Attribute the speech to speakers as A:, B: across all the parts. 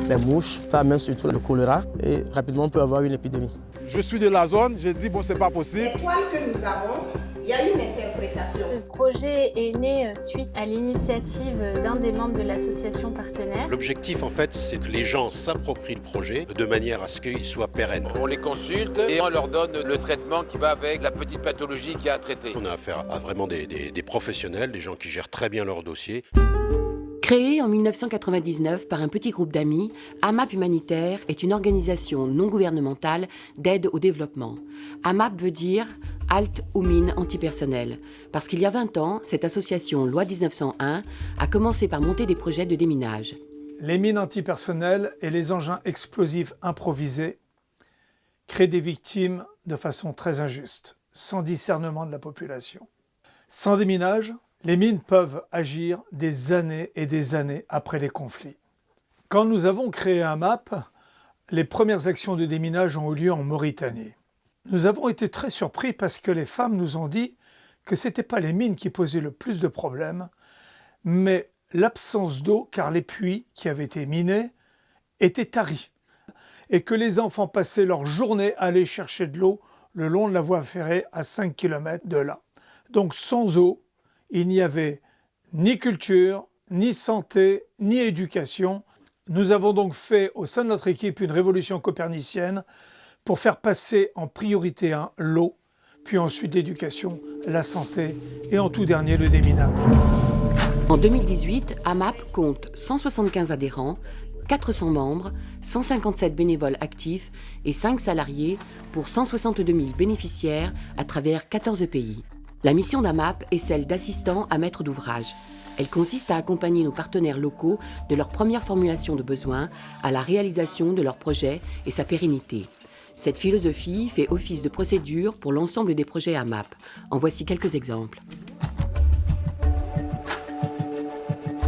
A: les mouches, ça amène surtout le choléra et rapidement on peut avoir une épidémie.
B: Je suis de la zone, j'ai dit bon c'est pas possible.
C: Les toiles que nous avons, il y a une interprétation.
D: Ce projet est né suite à l'initiative d'un des membres de l'association partenaire.
E: L'objectif en fait c'est que les gens s'approprient le projet de manière à ce qu'il soit pérenne.
F: On les consulte et on leur donne le traitement qui va avec la petite pathologie qu'il y a à traiter.
E: On a affaire à vraiment des professionnels, des gens qui gèrent très bien leur dossier.
G: Créée en 1999 par un petit groupe d'amis, AMAP Humanitaire est une organisation non gouvernementale d'aide au développement. AMAP veut dire Halte aux mines antipersonnelles, parce qu'il y a 20 ans, cette association Loi 1901 a commencé par monter des projets de déminage.
H: Les mines antipersonnelles et les engins explosifs improvisés créent des victimes de façon très injuste, sans discernement de la population. Sans déminage, les mines peuvent agir des années et des années après les conflits. Quand nous avons créé AMAP, les premières actions de déminage ont eu lieu en Mauritanie. Nous avons été très surpris parce que les femmes nous ont dit que ce n'était pas les mines qui posaient le plus de problèmes, mais l'absence d'eau, car les puits qui avaient été minés étaient taris, et que les enfants passaient leur journée à aller chercher de l'eau le long de la voie ferrée à 5 km de là. Donc sans eau, il n'y avait ni culture, ni santé, ni éducation. Nous avons donc fait au sein de notre équipe une révolution copernicienne pour faire passer en priorité 1 l'eau, puis ensuite l'éducation, la santé et en tout dernier le déminage.
G: En 2018, AMAP compte 175 adhérents, 400 membres, 157 bénévoles actifs et 5 salariés pour 162 000 bénéficiaires à travers 14 pays. La mission d'AMAP est celle d'assistant à maître d'ouvrage. Elle consiste à accompagner nos partenaires locaux de leur première formulation de besoins à la réalisation de leur projet et sa pérennité. Cette philosophie fait office de procédure pour l'ensemble des projets AMAP. En voici quelques exemples.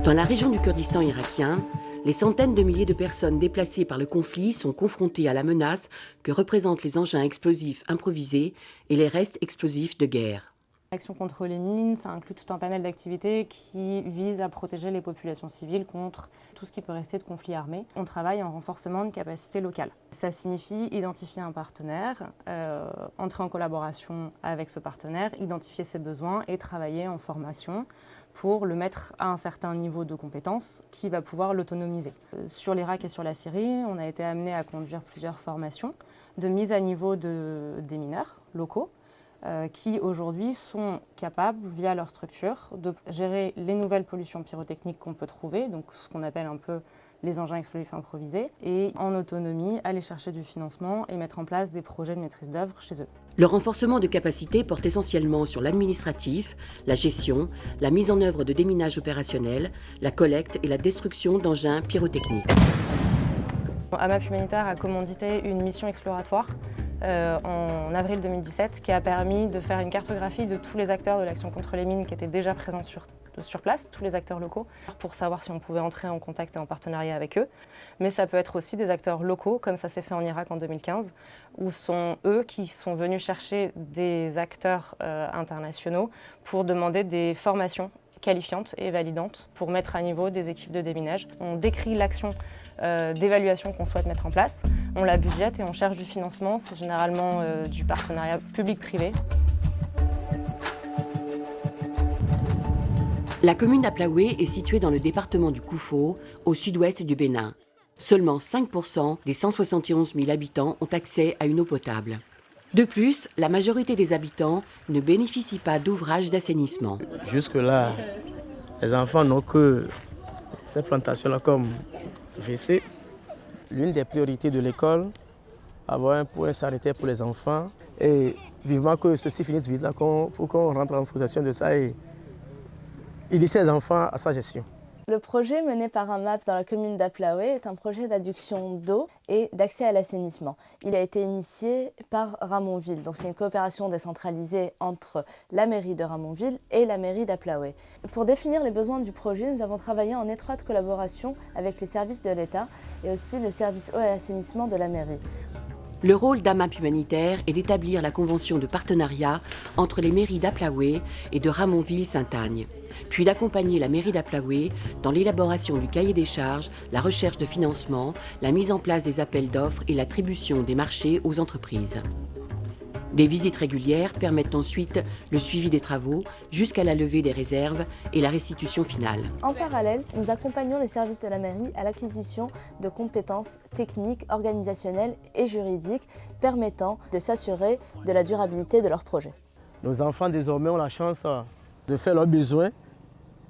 G: Dans la région du Kurdistan irakien, les centaines de milliers de personnes déplacées par le conflit sont confrontées à la menace que représentent les engins explosifs improvisés et les restes explosifs de guerre.
I: L'action contre les mines, ça inclut tout un panel d'activités qui vise à protéger les populations civiles contre tout ce qui peut rester de conflits armés. On travaille en renforcement de capacités locales. Ça signifie identifier un partenaire, entrer en collaboration avec ce partenaire, identifier ses besoins et travailler en formation pour le mettre à un certain niveau de compétence qui va pouvoir l'autonomiser. Sur l'Irak et sur la Syrie, on a été amené à conduire plusieurs formations de mise à niveau des mineurs locaux, qui aujourd'hui sont capables, via leur structure, de gérer les nouvelles pollutions pyrotechniques qu'on peut trouver, donc ce qu'on appelle un peu les engins explosifs improvisés, et en autonomie, aller chercher du financement et mettre en place des projets de maîtrise d'œuvre chez eux.
G: Le renforcement de capacités porte essentiellement sur l'administratif, la gestion, la mise en œuvre de déminage opérationnel, la collecte et la destruction d'engins pyrotechniques.
I: AMAP Humanitaire a commandité une mission exploratoire en avril 2017 qui a permis de faire une cartographie de tous les acteurs de l'action contre les mines qui étaient déjà présents sur place, tous les acteurs locaux, pour savoir si on pouvait entrer en contact et en partenariat avec eux. Mais ça peut être aussi des acteurs locaux, comme ça s'est fait en Irak en 2015, où sont eux qui sont venus chercher des acteurs internationaux pour demander des formations qualifiantes et validantes pour mettre à niveau des équipes de déminage. On décrit l'action d'évaluation qu'on souhaite mettre en place, on la budgète et on cherche du financement, c'est généralement du partenariat public-privé.
G: La commune d'Aplaoué est située dans le département du Koufo, au sud-ouest du Bénin. Seulement 5% des 171 000 habitants ont accès à une eau potable. De plus, la majorité des habitants ne bénéficient pas d'ouvrages d'assainissement.
A: Jusque-là, les enfants n'ont que ces plantations-là comme WC. L'une des priorités de l'école, avoir un point s'arrêter pour les enfants et vivement que ceci finisse vite, pour qu'on rentre en possession de ça et initier les enfants à sa gestion.
J: Le projet mené par AMAP dans la commune d'Aplaoué est un projet d'adduction d'eau et d'accès à l'assainissement. Il a été initié par Ramonville, donc c'est une coopération décentralisée entre la mairie de Ramonville et la mairie d'Aplaoué. Pour définir les besoins du projet, nous avons travaillé en étroite collaboration avec les services de l'État et aussi le service eau et assainissement de la mairie.
G: Le rôle d'AMAP Humanitaire est d'établir la convention de partenariat entre les mairies d'Aplaoué et de Ramonville-Saint-Agne, puis d'accompagner la mairie d'Aplaoué dans l'élaboration du cahier des charges, la recherche de financement, la mise en place des appels d'offres et l'attribution des marchés aux entreprises. Des visites régulières permettent ensuite le suivi des travaux jusqu'à la levée des réserves et la restitution finale.
J: En parallèle, nous accompagnons les services de la mairie à l'acquisition de compétences techniques, organisationnelles et juridiques permettant de s'assurer de la durabilité de leurs projets.
A: Nos enfants désormais ont la chance de faire leurs besoins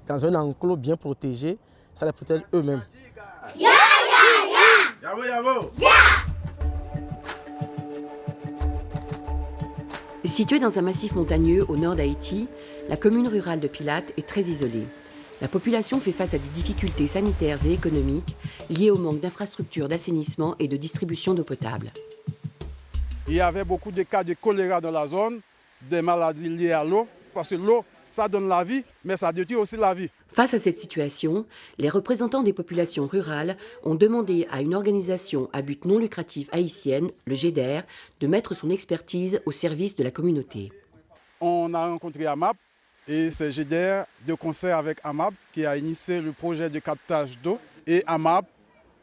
A: dans un enclos bien protégé. Ça les protège eux-mêmes.
G: Située dans un massif montagneux au nord d'Haïti, la commune rurale de Pilate est très isolée. La population fait face à des difficultés sanitaires et économiques liées au manque d'infrastructures d'assainissement et de distribution d'eau potable.
B: Il y avait beaucoup de cas de choléra dans la zone, des maladies liées à l'eau, parce que l'eau, ça donne la vie, mais ça détruit aussi la vie.
G: Face à cette situation, les représentants des populations rurales ont demandé à une organisation à but non lucratif haïtienne, le GEDER, de mettre son expertise au service de la communauté.
B: On a rencontré AMAP et c'est GEDER de concert avec AMAP qui a initié le projet de captage d'eau et AMAP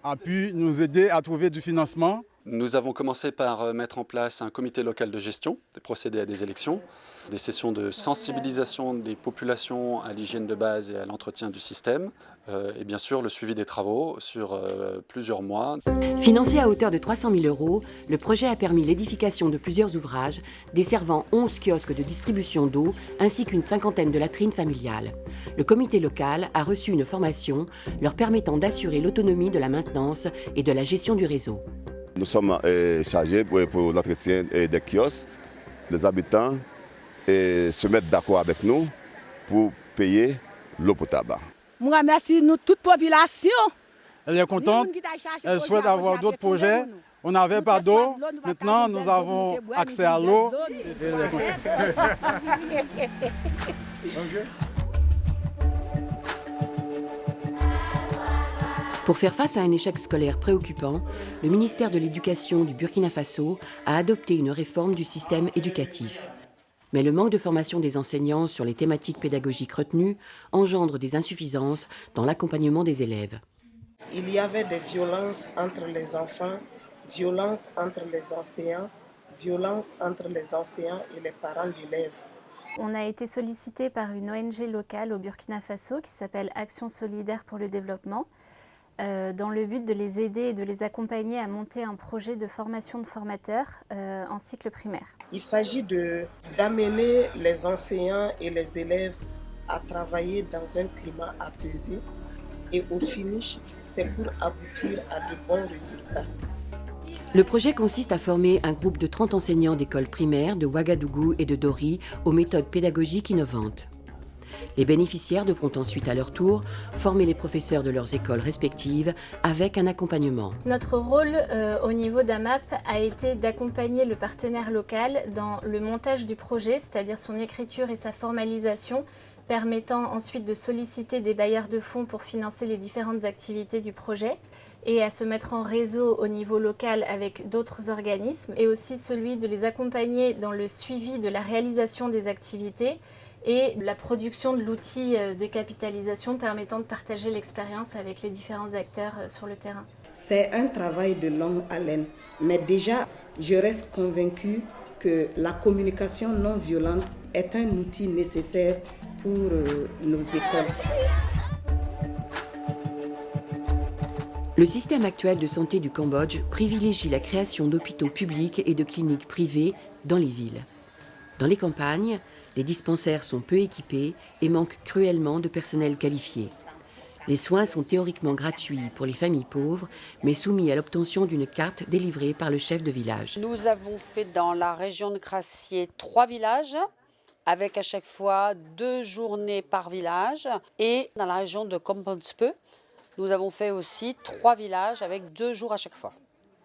B: a pu nous aider à trouver du financement.
K: Nous avons commencé par mettre en place un comité local de gestion, procéder à des élections, des sessions de sensibilisation des populations à l'hygiène de base et à l'entretien du système, et bien sûr le suivi des travaux sur plusieurs mois.
G: Financé à hauteur de 300 000 €, le projet a permis l'édification de plusieurs ouvrages, desservant 11 kiosques de distribution d'eau ainsi qu'une cinquantaine de latrines familiales. Le comité local a reçu une formation leur permettant d'assurer l'autonomie de la maintenance et de la gestion du réseau.
L: Nous sommes chargés pour l'entretien des kiosques. Les habitants se mettent d'accord avec nous pour payer l'eau potable.
M: Je remercie toute la population.
B: Elle est contente, elle souhaite avoir d'autres projets. On n'avait pas d'eau, maintenant nous avons accès à l'eau. Elle est contente.
G: Pour faire face à un échec scolaire préoccupant, le ministère de l'Éducation du Burkina Faso a adopté une réforme du système éducatif. Mais le manque de formation des enseignants sur les thématiques pédagogiques retenues engendre des insuffisances dans l'accompagnement des élèves.
C: Il y avait des violences entre les enfants, violences entre les enseignants, violences entre les enseignants et les parents d'élèves.
D: On a été sollicité par une ONG locale au Burkina Faso qui s'appelle Action solidaire pour le développement, dans le but de les aider et de les accompagner à monter un projet de formation de formateurs en cycle primaire.
C: Il s'agit d'amener les enseignants et les élèves à travailler dans un climat apaisé et au finish, c'est pour aboutir à de bons résultats.
G: Le projet consiste à former un groupe de 30 enseignants d'écoles primaires de Ouagadougou et de Dori aux méthodes pédagogiques innovantes. Les bénéficiaires devront ensuite à leur tour former les professeurs de leurs écoles respectives avec un accompagnement.
D: Notre rôle au niveau d'AMAP a été d'accompagner le partenaire local dans le montage du projet, c'est-à-dire son écriture et sa formalisation, permettant ensuite de solliciter des bailleurs de fonds pour financer les différentes activités du projet et à se mettre en réseau au niveau local avec d'autres organismes, et aussi celui de les accompagner dans le suivi de la réalisation des activités et la production de l'outil de capitalisation permettant de partager l'expérience avec les différents acteurs sur le terrain.
C: C'est un travail de longue haleine, mais déjà, je reste convaincue que la communication non violente est un outil nécessaire pour nos écoles.
G: Le système actuel de santé du Cambodge privilégie la création d'hôpitaux publics et de cliniques privées dans les villes. Dans les campagnes, les dispensaires sont peu équipés et manquent cruellement de personnel qualifié. Les soins sont théoriquement gratuits pour les familles pauvres, mais soumis à l'obtention d'une carte délivrée par le chef de village.
N: Nous avons fait dans la région de Gracié 3 villages, avec à chaque fois 2 journées par village. Et dans la région de Kompongspe, nous avons fait aussi 3 villages avec 2 jours à chaque fois.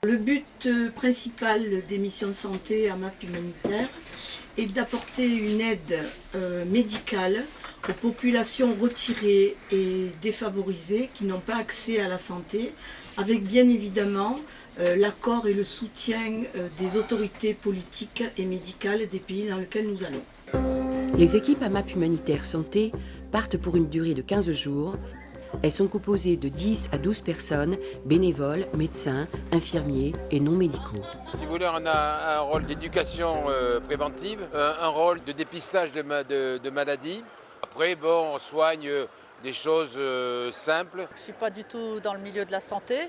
O: Le but principal des missions de santé AMAP Humanitaire est d'apporter une aide médicale aux populations retirées et défavorisées qui n'ont pas accès à la santé, avec bien évidemment l'accord et le soutien des autorités politiques et médicales des pays dans lesquels nous allons.
G: Les équipes AMAP Humanitaire Santé partent pour une durée de 15 jours. Elles sont composées de 10 à 12 personnes, bénévoles, médecins, infirmiers et non médicaux.
F: Si vous voulez, on a un rôle d'éducation préventive, un rôle de dépistage de maladies. Après, bon, on soigne des choses simples.
P: Je ne suis pas du tout dans le milieu de la santé,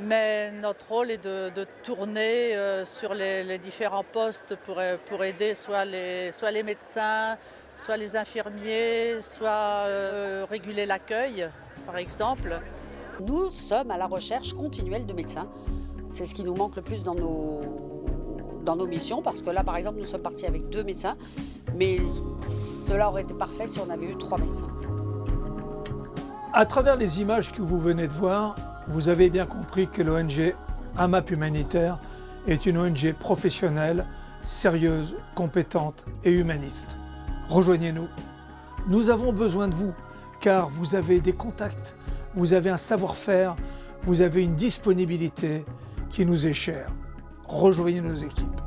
P: mais notre rôle est de tourner sur les différents postes pour aider soit les médecins, soit les infirmiers, soit réguler l'accueil, par exemple.
N: Nous sommes à la recherche continuelle de médecins. C'est ce qui nous manque le plus dans nos missions, parce que là, par exemple, nous sommes partis avec 2 médecins, mais cela aurait été parfait si on avait eu 3 médecins.
H: À travers les images que vous venez de voir, vous avez bien compris que l'ONG AMAP Humanitaire est une ONG professionnelle, sérieuse, compétente et humaniste. Rejoignez-nous. Nous avons besoin de vous, car vous avez des contacts, vous avez un savoir-faire, vous avez une disponibilité qui nous est chère. Rejoignez nos équipes.